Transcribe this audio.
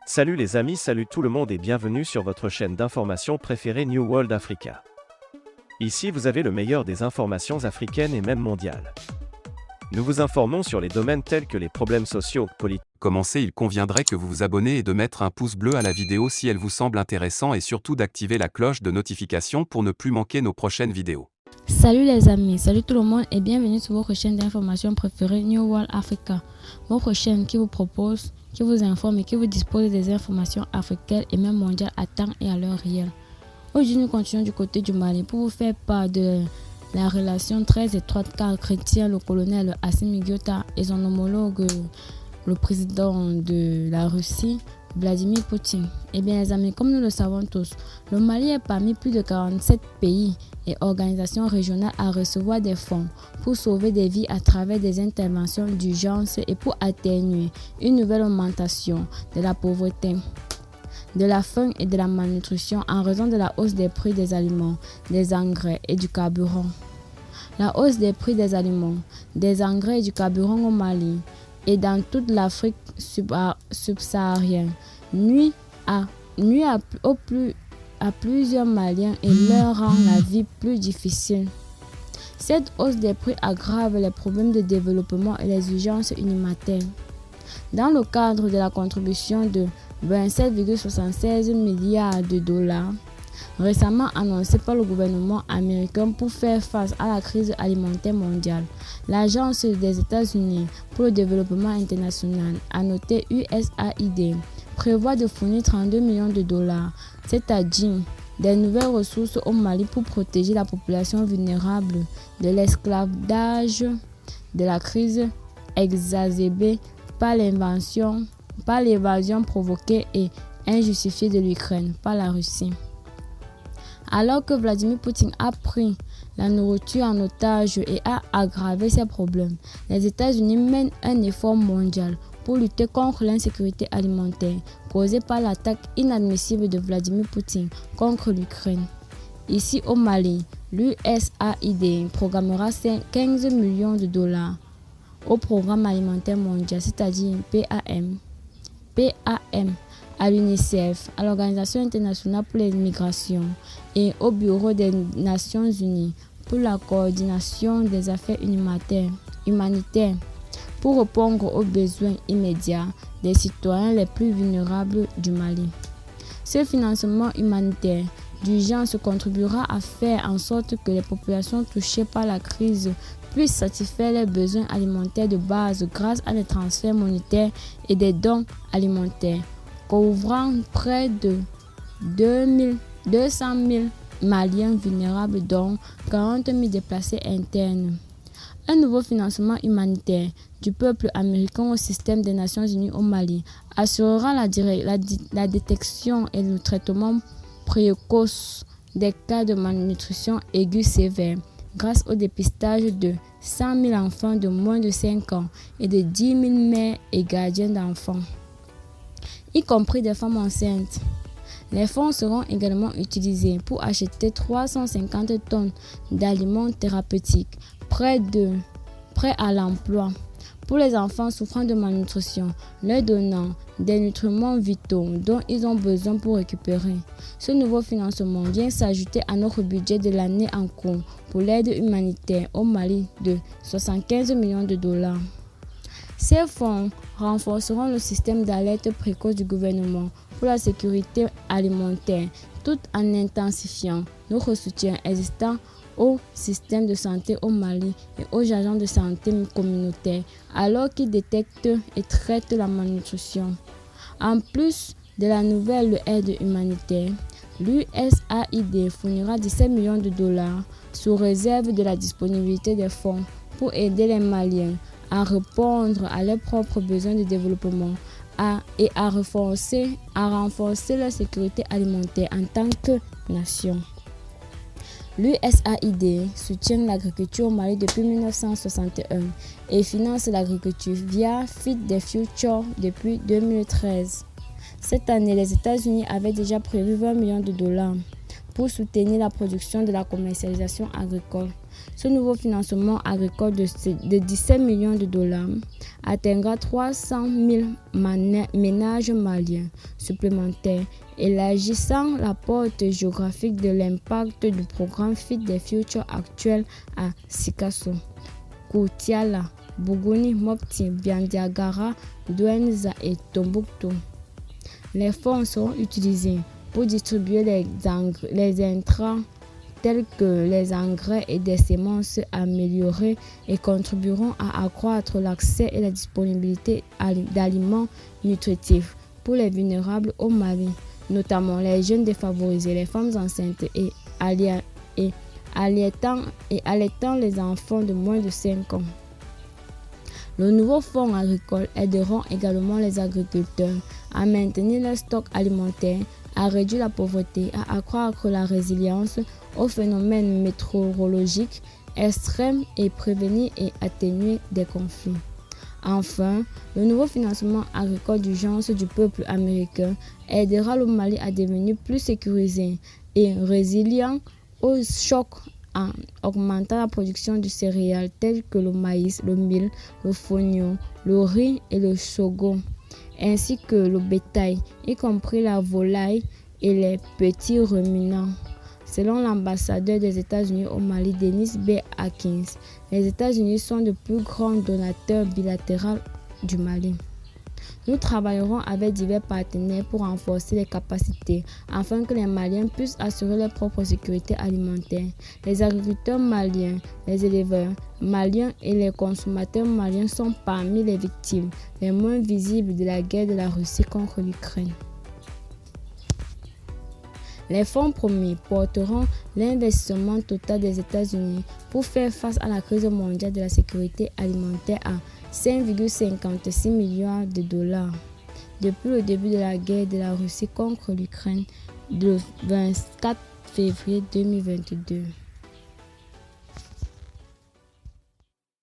Salut les amis, salut tout le monde et bienvenue sur votre chaîne d'information préférée New World Africa. Ici vous avez le meilleur des informations africaines et même mondiales. Nous vous informons sur les domaines tels que les problèmes sociaux, politiques. Commencer, il conviendrait que vous vous abonnez et de mettre un pouce bleu à la vidéo si elle vous semble intéressante et surtout d'activer la cloche de notification pour ne plus manquer nos prochaines vidéos. Salut les amis, salut tout le monde et bienvenue sur votre chaîne d'information préférée New World Africa. Votre chaîne qui vous propose, qui vous informe et qui vous dispose des informations africaines et même mondiales à temps et à l'heure réelle. Aujourd'hui nous continuons du côté du Mali pour vous faire part de la relation très étroite qu'a chrétien le colonel Assimi Goïta et son homologue le président de la Russie, Vladimir Poutine. Eh bien les amis, comme nous le savons tous, le Mali est parmi plus de 47 pays et organisations régionales à recevoir des fonds pour sauver des vies à travers des interventions d'urgence et pour atténuer une nouvelle augmentation de la pauvreté, de la faim et de la malnutrition en raison de la hausse des prix des aliments, des engrais et du carburant. La hausse des prix des aliments, des engrais et du carburant au Mali et dans toute l'Afrique subsaharienne nuit à plusieurs Maliens et leur rend la vie plus difficile. Cette hausse des prix aggrave les problèmes de développement et les urgences humanitaires. Dans le cadre de la contribution de 27,76 milliards de dollars récemment annoncée par le gouvernement américain pour faire face à la crise alimentaire mondiale, l'Agence des États-Unis pour le développement international, à noter USAID, prévoit de fournir 32 millions de dollars, c'est-à-dire des nouvelles ressources au Mali pour protéger la population vulnérable de l'esclavage, de la crise exacerbée par l'évasion provoquée et injustifiée de l'Ukraine par la Russie. Alors que Vladimir Poutine a pris la nourriture en otage et a aggravé ses problèmes, les États-Unis mènent un effort mondial pour lutter contre l'insécurité alimentaire causée par l'attaque inadmissible de Vladimir Poutine contre l'Ukraine. Ici au Mali, l'USAID programmera 15 millions de dollars au Programme alimentaire mondial, c'est-à-dire PAM, à l'UNICEF, à l'Organisation internationale pour les migrations et au Bureau des Nations unies pour la coordination des affaires humanitaires pour répondre aux besoins immédiats des citoyens les plus vulnérables du Mali. Ce financement humanitaire d'urgence contribuera à faire en sorte que les populations touchées par la crise puissent satisfaire les besoins alimentaires de base grâce à des transferts monétaires et des dons alimentaires, couvrant près de 200 000 Maliens vulnérables, dont 40 000 déplacés internes. Un nouveau financement humanitaire du peuple américain au système des Nations Unies au Mali assurera la détection et le traitement précoce des cas de malnutrition aiguë sévère grâce au dépistage de 100 000 enfants de moins de 5 ans et de 10 000 mères et gardiens d'enfants, y compris des femmes enceintes. Les fonds seront également utilisés pour acheter 350 tonnes d'aliments thérapeutiques prêts à l'emploi pour les enfants souffrant de malnutrition, leur donnant des nutriments vitaux dont ils ont besoin pour récupérer. Ce nouveau financement vient s'ajouter à notre budget de l'année en cours pour l'aide humanitaire au Mali de 75 millions de dollars. Ces fonds renforceront le système d'alerte précoce du gouvernement pour la sécurité alimentaire tout en intensifiant notre soutien existant au système de santé au Mali et aux agents de santé communautaires alors qu'ils détectent et traitent la malnutrition. En plus de la nouvelle aide humanitaire, l'USAID fournira 17 millions de dollars sous réserve de la disponibilité des fonds pour aider les Maliens à répondre à leurs propres besoins de développement et à renforcer leur sécurité alimentaire en tant que nation. L'USAID soutient l'agriculture au Mali depuis 1961 et finance l'agriculture via Feed the Future depuis 2013. Cette année, les États-Unis avaient déjà prévu 20 millions de dollars pour soutenir la production de la commercialisation agricole. Ce nouveau financement agricole de 17 millions de dollars atteindra 300 000 ménages maliens supplémentaires, élargissant la portée géographique de l'impact du programme Feed the Future actuel à Sikasso, Koutiala, Bougouni, Mopti, Biandiagara, Douenza et Tombouctou. Les fonds seront utilisés pour distribuer les intrants tels que les engrais et des semences améliorées et contribueront à accroître l'accès et la disponibilité d'aliments nutritifs pour les vulnérables au Mali, notamment les jeunes défavorisés, les femmes enceintes et allaitant les enfants de moins de 5 ans. Le nouveau fonds agricole aidera également les agriculteurs à maintenir leur stock alimentaire, à réduire la pauvreté, à accroître la résilience aux phénomènes météorologiques extrêmes et prévenir et atténuer des conflits. Enfin, le nouveau financement agricole d'urgence du peuple américain aidera le Mali à devenir plus sécurisé et résilient aux chocs en augmentant la production de céréales telles que le maïs, le mil, le fonio, le riz et le sorgho, ainsi que le bétail, y compris la volaille et les petits ruminants. Selon l'ambassadeur des États-Unis au Mali, Dennis B. Atkins, les États-Unis sont le plus grand donateur bilatéral du Mali. Nous travaillerons avec divers partenaires pour renforcer les capacités afin que les Maliens puissent assurer leur propre sécurité alimentaire. Les agriculteurs maliens, les éleveurs maliens et les consommateurs maliens sont parmi les victimes les moins visibles de la guerre de la Russie contre l'Ukraine. Les fonds promis porteront l'investissement total des États-Unis pour faire face à la crise mondiale de la sécurité alimentaire à 5,56 milliards de dollars depuis le début de la guerre de la Russie contre l'Ukraine le 24 février 2022.